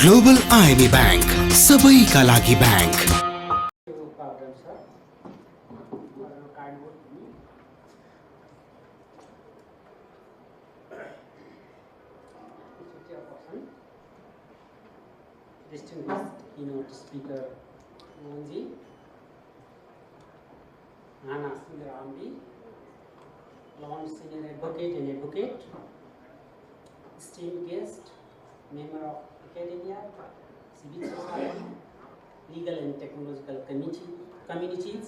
Global IME bank, सबैका लागि bank. Distinguished keynote speaker Mohanji, Nana Sundar Ambi, launch senior advocate and advocate, esteemed guest, member of academia, civil society, legal and technological communities,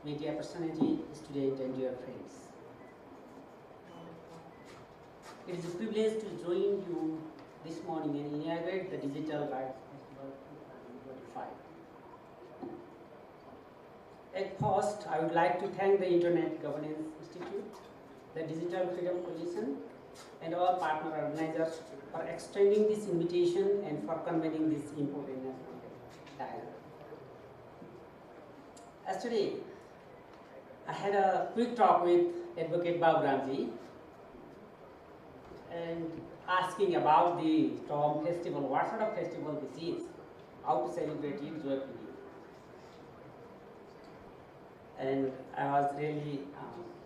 media personality, student and dear friends. It is a privilege to join you this morning and inaugurate the Digital Rights Festival 2025. At first, I would like to thank the Internet Governance Institute, the Digital Freedom Coalition, and all partner organizers for extending this invitation and for convening this important national dialogue. Yesterday, I had a quick talk with Advocate Baburamji and asking about the Tom festival, what sort of festival this is, how to celebrate it joyfully. And I was really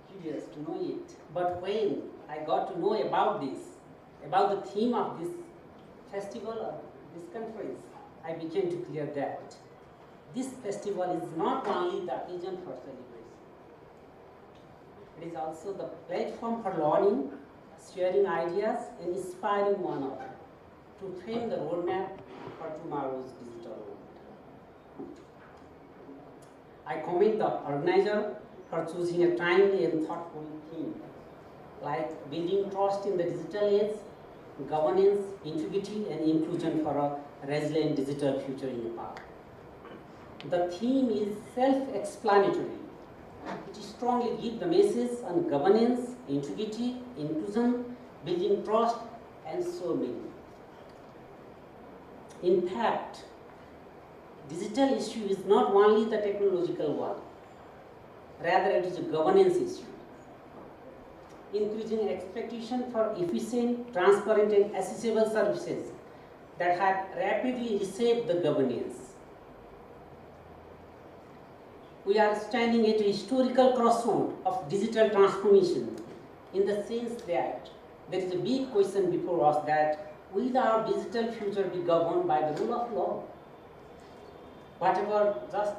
curious to know it. But when I got to know about this, about the theme of this festival or this conference, I became to clear that this festival is not only the occasion for celebration, it is also the platform for learning, sharing ideas and inspiring one another to frame the roadmap for tomorrow's digital world. I commend the organizer for choosing a timely and thoughtful theme like building trust in the digital age, governance, integrity and inclusion for a resilient digital future in Nepal. The theme is self-explanatory. It strongly gives the message on governance, integrity, inclusion, building trust, and so many. In fact, digital issue is not only the technological one, rather it is a governance issue. Increasing expectation for efficient, transparent, and accessible services that have rapidly reshaped the governance. We are standing at a historical crossroad of digital transformation in the sense that there is a big question before us that will our digital future be governed by the rule of law? Whatever just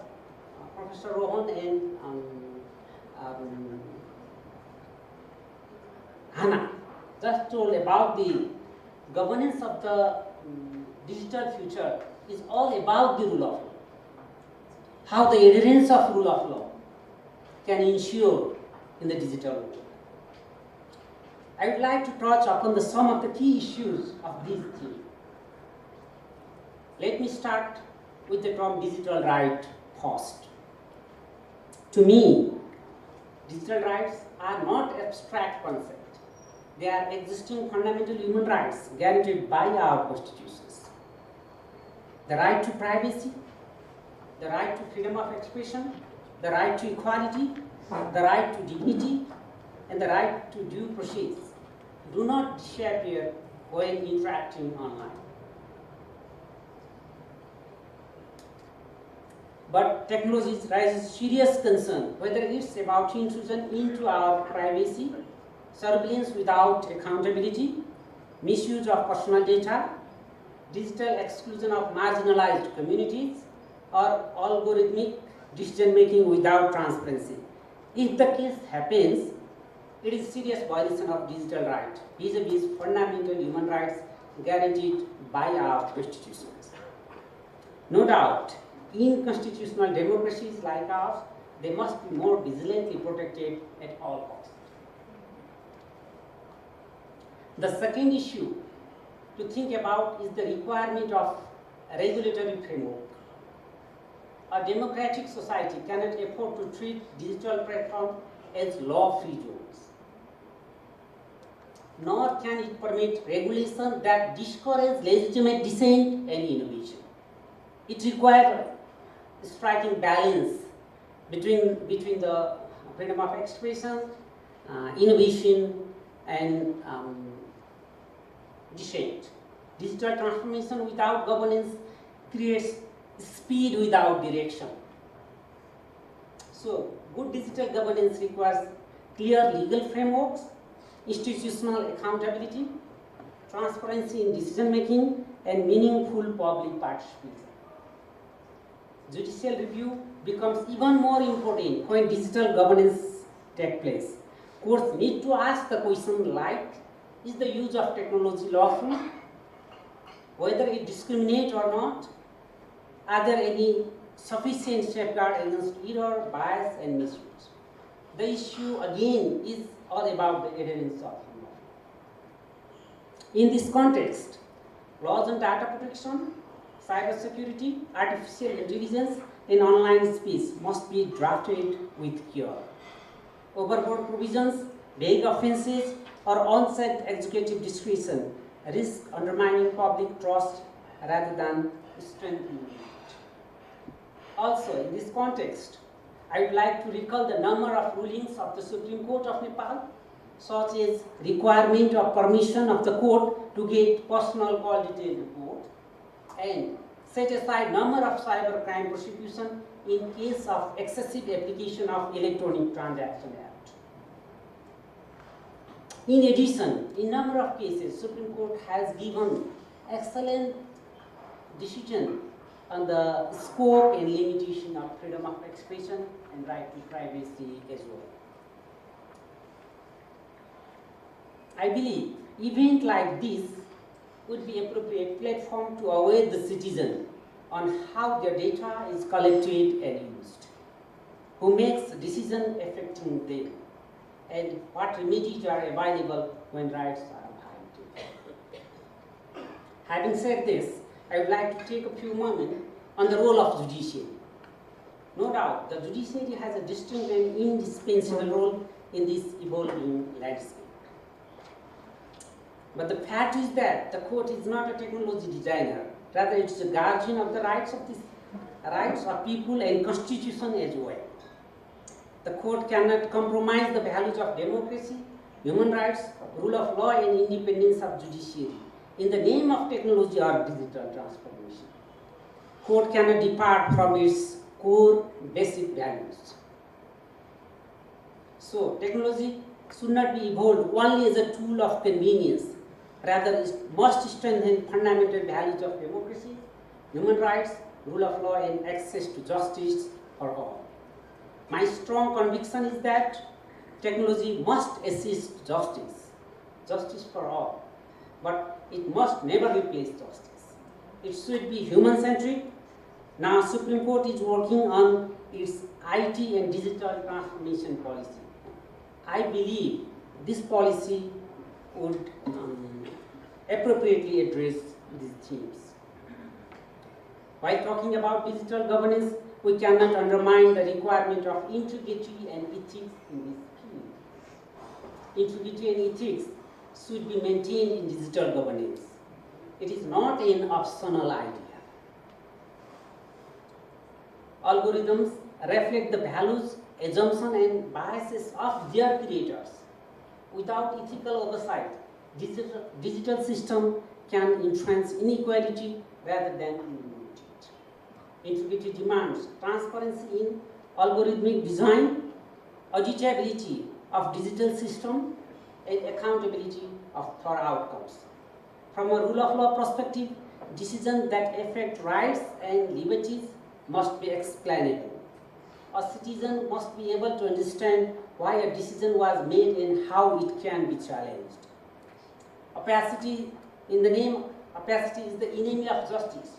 Professor Rohan and Hannah just told about the governance of the digital future is all about the rule of law. How the adherence of rule of law can ensure in the digital world. I would like to touch upon some of the key issues of this theme. Let me start with the term digital right first. To me, digital rights are not abstract concepts. They are existing fundamental human rights guaranteed by our constitutions. The right to privacy, the right to freedom of expression, the right to equality, the right to dignity, and the right to due process do not disappear when interacting online. But technology raises serious concern, whether it's about intrusion into our privacy, surveillance without accountability, misuse of personal data, digital exclusion of marginalized communities, or algorithmic decision-making without transparency. If the case happens, it is serious violation of digital right, vis-a-vis fundamental human rights guaranteed by our constitutions. No doubt, in constitutional democracies like ours, they must be more vigilantly protected at all costs. The second issue to think about is the requirement of a regulatory framework. A democratic society cannot afford to treat digital platforms as law-free zones. Nor can it permit regulation that discourages legitimate dissent and innovation. It requires striking balance between the freedom of expression, innovation, and dissent. Digital transformation without governance creates speed without direction. So, good digital governance requires clear legal frameworks, institutional accountability, transparency in decision making, and meaningful public participation. Judicial review becomes even more important when digital governance takes place. Courts need to ask the question like, is the use of technology lawful? Whether it discriminates or not? Are there any sufficient safeguards against error, bias, and misuse? The issue again is all about the adherence of law. In this context, laws on data protection, cybersecurity, artificial intelligence, and online space must be drafted with care. Overboard provisions, vague offences, or unsaid executive discretion risk undermining public trust rather than strengthening it. Also, in this context, I would like to recall the number of rulings of the Supreme Court of Nepal, such as requirement of permission of the court to get personal call detail report, and set aside number of cybercrime prosecution in case of excessive application of Electronic Transaction Act. In addition, in number of cases, Supreme Court has given excellent decision on the scope and limitation of freedom of expression and right to privacy as well. I believe event like this would be appropriate platform to aware the citizen on how their data is collected and used, who makes decision affecting them, and what remedies are available when rights are violated. Having said this, I would like to take a few moments on the role of judiciary. No doubt, the judiciary has a distinct and indispensable role in this evolving landscape. But the fact is that the court is not a technology designer. Rather, it is a guardian of the rights of people and constitution as well. The court cannot compromise the values of democracy, human rights, rule of law, and independence of judiciary in the name of technology or digital transformation. Court cannot depart from its core basic values. So, technology should not be evolved only as a tool of convenience. Rather, it must strengthen fundamental values of democracy, human rights, rule of law, and access to justice for all. My strong conviction is that technology must assist justice for all, but it must never replace justice. It should be human-centric. Now, Supreme Court is working on its IT and digital transformation policy. I believe this policy would appropriately address these themes. While talking about digital governance, we cannot undermine the requirement of integrity and ethics in this field. Integrity and ethics should be maintained in digital governance. It is not an optional idea. Algorithms reflect the values, assumptions, and biases of their creators. Without ethical oversight, digital system can entrench inequality rather than eliminate it. Integrity demands transparency in algorithmic design, auditability of digital system, and accountability for outcomes. From a rule of law perspective, decisions that affect rights and liberties must be explainable. A citizen must be able to understand why a decision was made and how it can be challenged. Opacity is the enemy of justice,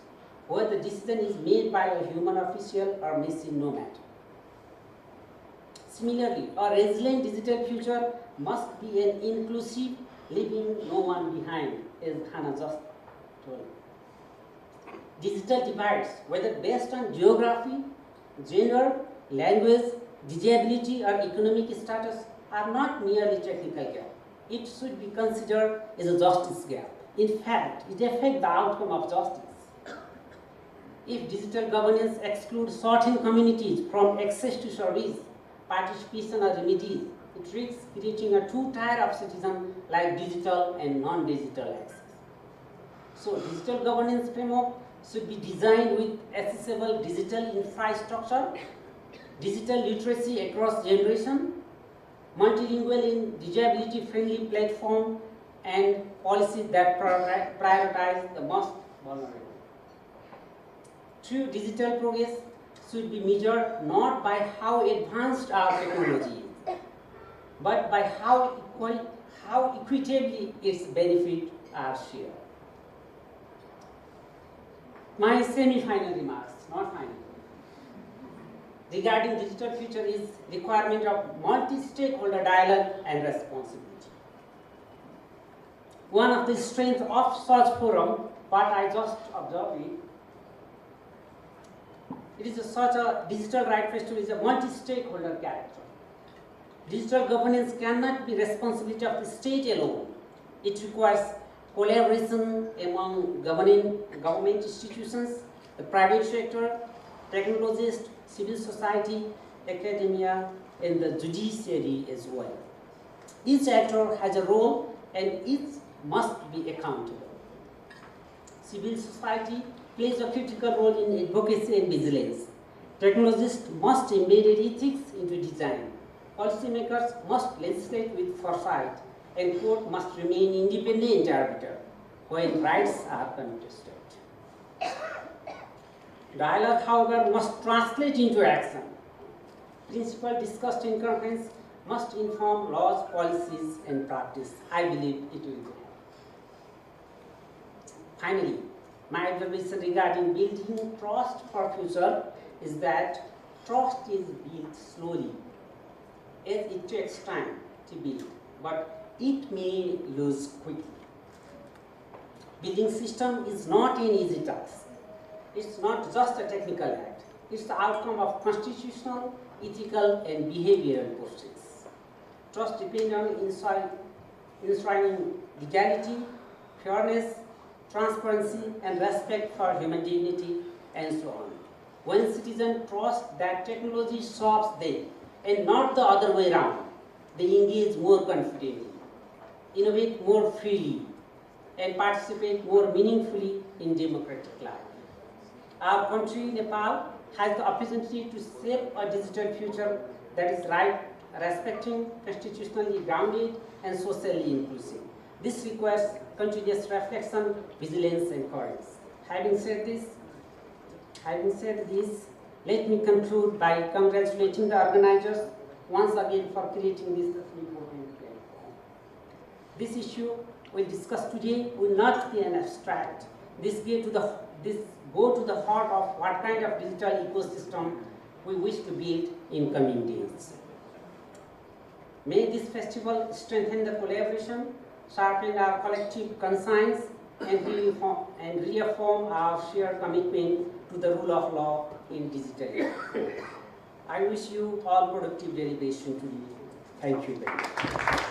whether the decision is made by a human official or machine nomad. Similarly, a resilient digital future must be an inclusive, leaving no one behind, as Hannah just told. Digital divides, whether based on geography, gender, language, disability, or economic status, are not merely technical gap. It should be considered as a justice gap. In fact, it affects the outcome of justice. If digital governance excludes certain communities from access to service, participation or remedies, it risks creating a two-tier of citizen like digital and non-digital access. So digital governance framework should be designed with accessible digital infrastructure, digital literacy across generation, multilingual in disability-friendly platform, and policies that prioritize the most vulnerable. True digital progress should be measured not by how advanced our technology is, but by how equitably its benefits are shared. My semi-final remarks, not final, regarding digital future is requirement of multi-stakeholder dialogue and responsibility. One of the strengths of such forum, what I just observed, it is such a digital right festival is a multi-stakeholder character. Digital governance cannot be responsibility of the state alone. It requires collaboration among government institutions, the private sector, technologists, civil society, academia, and the judiciary as well. Each actor has a role and each must be accountable. Civil society plays a critical role in advocacy and vigilance. Technologists must embed ethics into design. Policymakers must legislate with foresight, and court must remain independent arbiter when rights are contested. Dialogue, however, must translate into action. Principles discussed in conference must inform laws, policies, and practice. I believe it will go. Finally, my observation regarding building trust for future is that trust is built slowly, as it takes time to build, but it may lose quickly. Building system is not an easy task. It's not just a technical act. It's the outcome of constitutional, ethical, and behavioral process. Trust depends on enshrining legality, fairness, transparency, and respect for human dignity, and so on. When citizens trust that technology solves them, and not the other way around, they engage more confidently, innovate more freely, and participate more meaningfully in democratic life. Our country, Nepal, has the opportunity to shape a digital future that is right, respecting, constitutionally grounded, and socially inclusive. This requires continuous reflection, vigilance, and courage. Having said this, let me conclude by congratulating the organizers once again for creating this important platform. This issue we discuss today will not be an abstract. This go to the heart of what kind of digital ecosystem we wish to build in coming days. May this festival strengthen the collaboration, sharpen our collective conscience, and reaffirm our shared commitment to the rule of law in digital age. I wish you all productive deliberation today. Thank you very much.